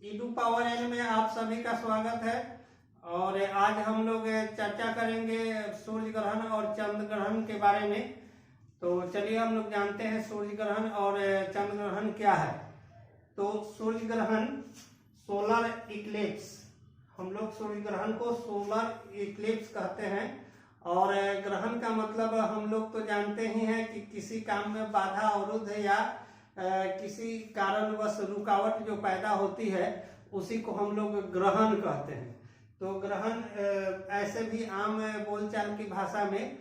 Edu power N में आप सभी का स्वागत है। और आज हम लोग चर्चा करेंगे सूर्य ग्रहण और चंद्र ग्रहण के बारे में। तो चलिए हम लोग जानते हैं सूर्य ग्रहण और चंद्र ग्रहण क्या है। तो सूर्य ग्रहण सोलर इक्लिप्स, हम लोग सूर्य ग्रहण को सोलर इक्लिप्स कहते हैं। और ग्रहण का मतलब हम लोग तो जानते ही हैं कि किसी काम में बाधा अवरुद्ध या किसी कारणवश रुकावट जो पैदा होती है उसी को हम लोग ग्रहण कहते हैं। तो ग्रहण ऐसे भी आम बोलचाल की भाषा में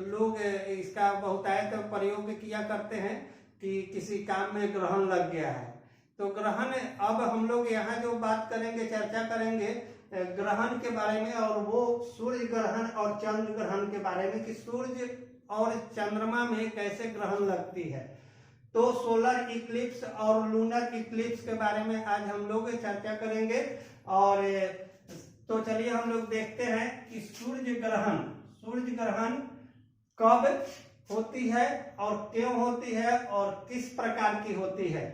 लोग इसका बहुतायत प्रयोग किया करते हैं कि किसी काम में ग्रहण लग गया है। तो ग्रहण, अब हम लोग यहाँ जो बात करेंगे, चर्चा करेंगे ग्रहण के बारे में, और वो सूर्य ग्रहण और चंद्र ग्रहण के बारे में कि सूर्य और चंद्रमा में कैसे ग्रहण लगती है। तो सोलर इक्लिप्स और लूनर इक्लिप्स के बारे में आज हम लोग चर्चा करेंगे। और तो चलिए हम लोग देखते हैं कि सूर्य ग्रहण कब होती है और क्यों होती है और किस प्रकार की होती है।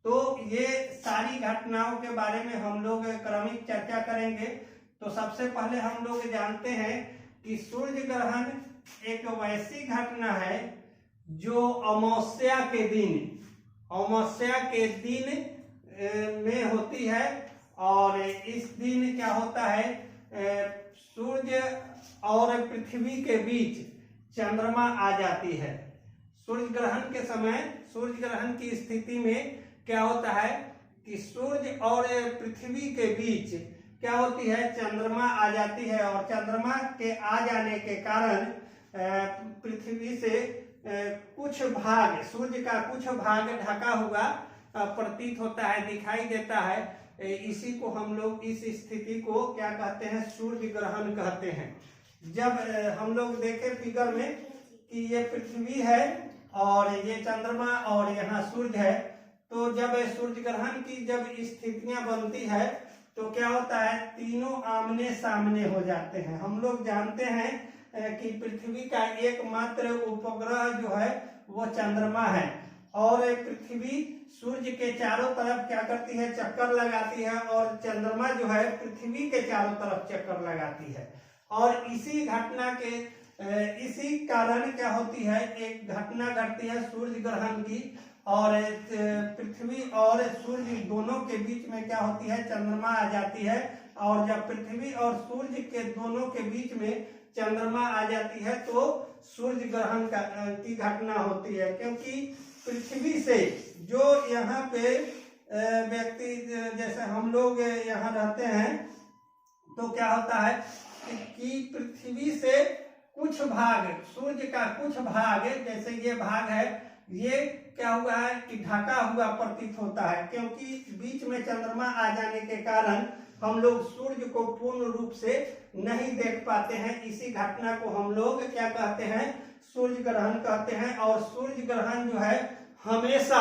तो ये सारी घटनाओं के बारे में हम लोग क्रमिक चर्चा करेंगे। तो सबसे पहले हम लोग जानते हैं कि सूर्य ग्रहण एक वैसी घटना है जो अमावस्या के दिन में होती है। और इस दिन क्या होता है, सूर्य और पृथ्वी के बीच चंद्रमा आ जाती है। सूर्य ग्रहण के समय, सूर्य ग्रहण की स्थिति में क्या होता है कि सूर्य और पृथ्वी के बीच क्या होती है, चंद्रमा आ जाती है। और चंद्रमा के आ जाने के कारण पृथ्वी से कुछ भाग, सूर्य का कुछ भाग ढका हुआ प्रतीत होता है, दिखाई देता है। इसी को हम लोग, इस स्थिति को क्या कहते हैं, सूर्य ग्रहण कहते हैं। जब हम लोग देखें फिगर में कि ये पृथ्वी है और ये चंद्रमा और यहाँ सूर्य है, तो जब सूर्य ग्रहण की जब स्थितियां बनती है तो क्या होता है, तीनों आमने सामने हो जाते हैं। हम लोग जानते हैं कि पृथ्वी का एकमात्र उपग्रह जो है वो चंद्रमा है। और पृथ्वी सूर्य के चारों तरफ क्या करती है, चक्कर लगाती है, और चंद्रमा जो है पृथ्वी के चारों तरफ चक्कर लगाती है। और इसी घटना के इसी कारण क्या होती है, एक घटना घटती है सूर्य ग्रहण की। और पृथ्वी और सूर्य दोनों के बीच में क्या होती है, चंद्रमा आ जाती है। और जब पृथ्वी और सूर्य के दोनों के बीच में चंद्रमा आ जाती है तो सूर्य ग्रहण की घटना होती है। क्योंकि पृथ्वी से जो यहाँ पे व्यक्ति, जैसे हम लोग यहाँ रहते हैं, तो क्या होता है कि पृथ्वी से कुछ भाग, सूर्य का कुछ भाग, जैसे ये भाग है, ये क्या हुआ है कि ढका हुआ प्रतीत होता है। क्योंकि बीच में चंद्रमा आ जाने के कारण हम लोग सूर्य को पूर्ण रूप से नहीं देख पाते हैं। इसी घटना को हम लोग क्या कहते हैं, सूर्य ग्रहण कहते हैं। और सूर्य ग्रहण जो है हमेशा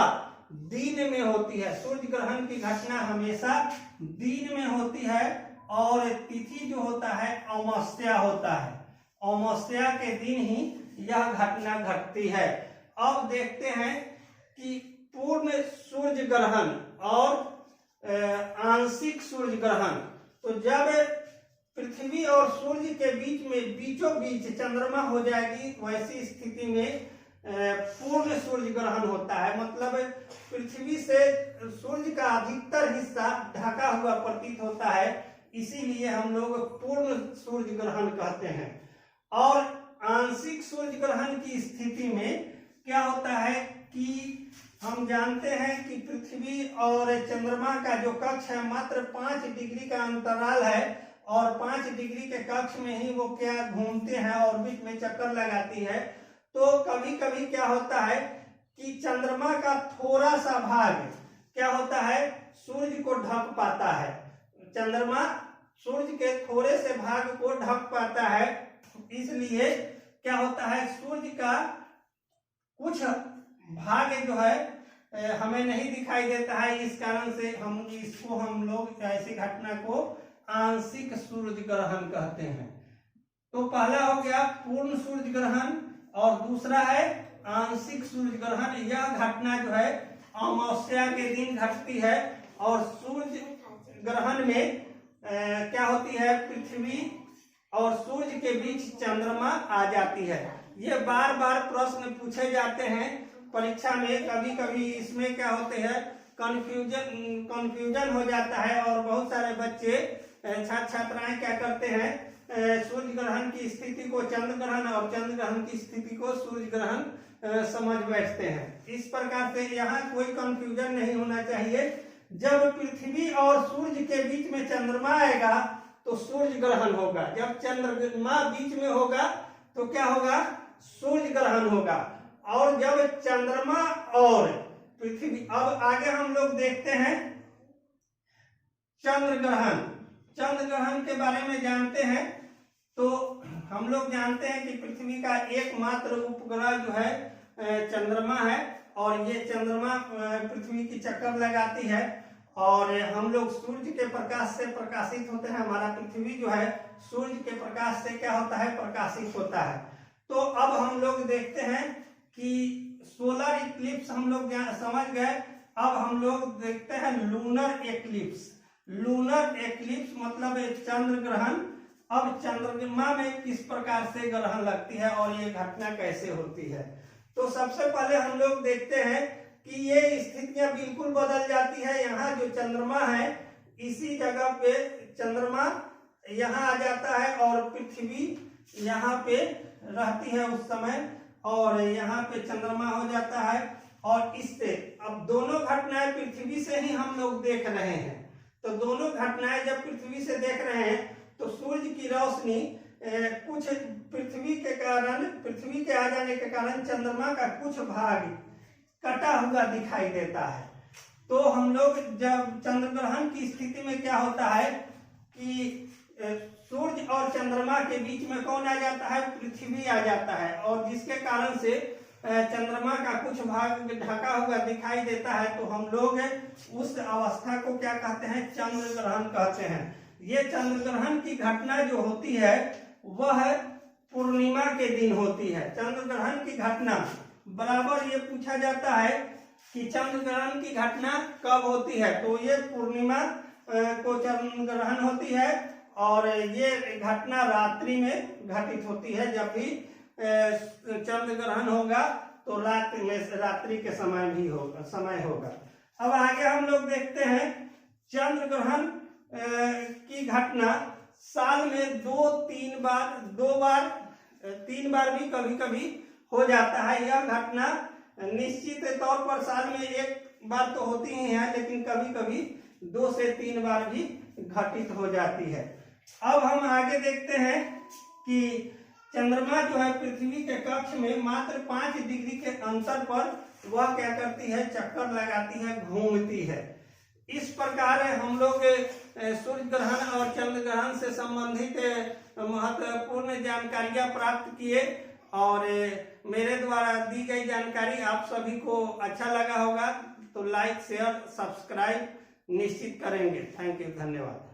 दिन में होती है। सूर्य ग्रहण की घटना हमेशा दिन में होती है। और तिथि जो होता है अमावस्या होता है। अमावस्या के दिन ही यह घटना घटती है। अब देखते हैं कि पूर्ण सूर्य ग्रहण और आंशिक सूर्य ग्रहण। तो जब पृथ्वी और सूर्य के बीच में बीचों बीच चंद्रमा हो जाएगी, वैसी स्थिति में पूर्ण सूर्य ग्रहण होता है। मतलब पृथ्वी से सूर्य का अधिकतर हिस्सा ढका हुआ प्रतीत होता है, इसीलिए हम लोग पूर्ण सूर्य ग्रहण कहते हैं। और आंशिक सूर्य ग्रहण की स्थिति में क्या होता है कि हम जानते हैं कि पृथ्वी और चंद्रमा का जो कक्ष है मात्र 5 डिग्री का अंतराल है। और 5 डिग्री के कक्ष में ही वो क्या घूमते हैं और बीच में चक्कर लगाती है। तो कभी कभी क्या होता है कि चंद्रमा का थोड़ा सा भाग क्या होता है, सूर्य को ढक पाता है। चंद्रमा सूर्य के थोड़े से भाग को ढक पाता है, इसलिए क्या होता है, सूर्य का कुछ भाग जो है हमें नहीं दिखाई देता है। इस कारण से हम लोग ऐसी घटना को आंशिक सूर्य ग्रहण कहते हैं। तो पहला हो गया पूर्ण सूर्य ग्रहण और दूसरा है आंशिक सूर्य ग्रहण। यह घटना जो है अमावस्या के दिन घटती है। और सूर्य ग्रहण में क्या होती है, पृथ्वी और सूर्य के बीच चंद्रमा आ जाती है। ये बार बार प्रश्न पूछे जाते हैं परीक्षा में। कभी कभी इसमें क्या होते हैं, कंफ्यूजन हो जाता है और बहुत सारे बच्चे छात्र छात्राएं क्या करते हैं, सूर्य ग्रहण की स्थिति को चंद्र ग्रहण और चंद्र ग्रहण की स्थिति को सूर्य ग्रहण समझ बैठते हैं। इस प्रकार से यहाँ कोई कंफ्यूजन नहीं होना चाहिए। जब पृथ्वी और सूर्य के बीच में चंद्रमा आएगा तो सूर्य ग्रहण होगा, जब चंद्रमा बीच में होगा तो क्या होगा, सूर्य ग्रहण होगा। और जब चंद्रमा और पृथ्वी, अब आगे हम लोग देखते हैं चंद्र ग्रहण। चंद्र ग्रहण के बारे में जानते हैं तो हम लोग जानते हैं कि पृथ्वी का एकमात्र उपग्रह जो है चंद्रमा है, और ये चंद्रमा पृथ्वी की चक्कर लगाती है और हम लोग सूर्य के प्रकाश से प्रकाशित होते हैं। हमारा पृथ्वी जो है सूर्य के प्रकाश से क्या होता है, प्रकाशित होता है। तो अब हम लोग देखते हैं कि सोलर इक्लिप्स हम लोग समझ गए। अब हम लोग देखते हैं लूनर एक्लिप्स। लूनर एक्लिप्स मतलब चंद्र ग्रहण। अब चंद्रमा में किस प्रकार से ग्रहण लगती है और ये घटना कैसे होती है, तो सबसे पहले हम लोग देखते हैं कि ये स्थितियां बिल्कुल बदल जाती है। यहाँ जो चंद्रमा है इसी जगह पे चंद्रमा यहाँ आ जाता है और पृथ्वी यहाँ पे रहती है उस समय, और यहाँ पे चंद्रमा हो जाता है। और इससे अब दोनों घटनाएं पृथ्वी से ही हम लोग देख रहे हैं। तो दोनों घटनाएं जब पृथ्वी से देख रहे हैं तो सूर्य की रोशनी कुछ पृथ्वी के आ जाने के कारण चंद्रमा का कुछ भाग कटा हुआ दिखाई देता है। तो हम लोग जब चंद्र ग्रहण की स्थिति में क्या होता है कि सूर्य और चंद्रमा के बीच में कौन आ जाता है, पृथ्वी आ जाता है, और जिसके कारण से चंद्रमा का कुछ भाग ढका हुआ दिखाई देता है। तो हम लोग उस अवस्था को क्या कहते हैं, चंद्र ग्रहण कहते हैं। ये चंद्र ग्रहण की घटना जो होती है वह पूर्णिमा के दिन होती है। चंद्र ग्रहण की घटना बराबर ये पूछा जाता है कि चंद्र ग्रहण की घटना कब होती है, तो ये पूर्णिमा को चंद्र ग्रहण होती है और ये घटना रात्रि में घटित होती है। जब भी चंद्र ग्रहण होगा तो रात्रि के समय होगा। अब आगे हम लोग देखते हैं चंद्र ग्रहण की घटना साल में 2-3 बार, 3 बार भी कभी कभी हो जाता है। यह घटना निश्चित तौर पर साल में 1 बार तो होती ही है, लेकिन कभी कभी 2 से 3 बार भी घटित हो जाती है। अब हम आगे देखते हैं कि चंद्रमा जो है पृथ्वी के कक्ष में मात्र 5 डिग्री के अंतर पर वह क्या करती है, चक्कर लगाती है, घूमती है। इस प्रकार हम लोग सूर्य ग्रहण और चंद्र ग्रहण से संबंधित महत्वपूर्ण जानकारियां प्राप्त किए, और मेरे द्वारा दी गई जानकारी आप सभी को अच्छा लगा होगा तो लाइक, शेयर, सब्सक्राइब निश्चित करेंगे। थैंक यू, धन्यवाद।